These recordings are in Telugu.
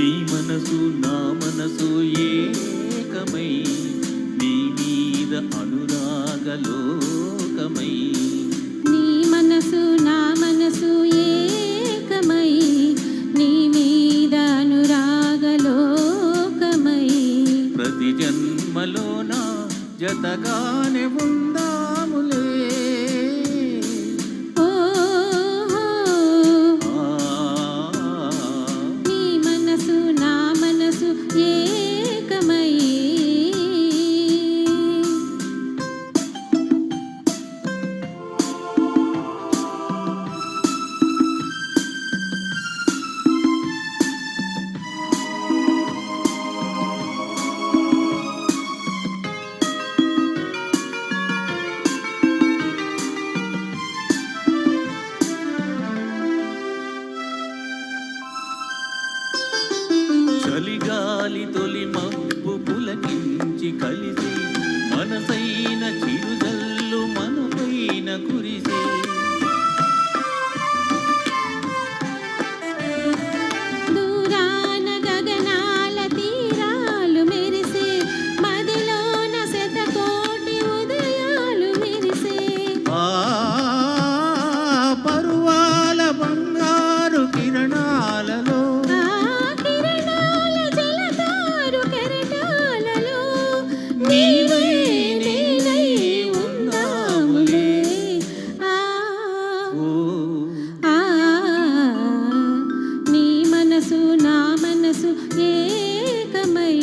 నీ మనసు నా మనసు ఏకమై నీ మీద అనురాగలోకమై నీ మనసు నా మనసు ఏకమై నీ మీద అనురాగలోకమై ప్రతి జన్మలోన జతగానే ఉందాములే నీ మనసు నా మనసు ఏకమై చలిగాలి తొలి మబ్బు పులకించి కలిసి మనసైన చిరుజల్లు మనపైన కురిసే దూరాన గగనాల తీరాలు మెరిసే మదిలోన శతకోటి ఉదయాలు మెరిసే పరువాల బంగారు కిరణాలలో నీవై నేనై ఉందాములే నీ మనసు నా మనసు ఏకమై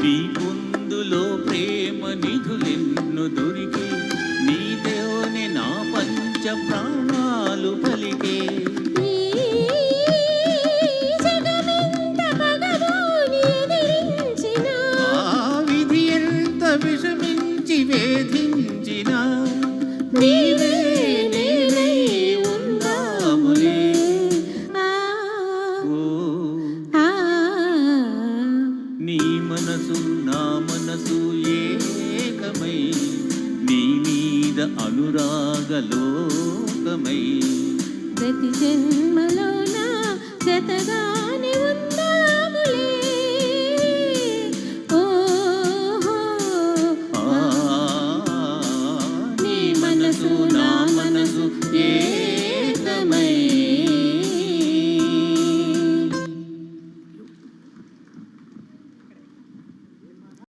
నీ పొందులో ప్రేమ నిధులెన్ను దొరికే నీతోనే నా పంచ ప్రాణాలు పలికే విధి ఎంత విషమించి వేధించిన నీవే నేనై ఉందాములే నీ మనసు నా మనసు ఏకమై నీ మీద అనురాగలోకమై ప్రతి జన్మలో నా జతగా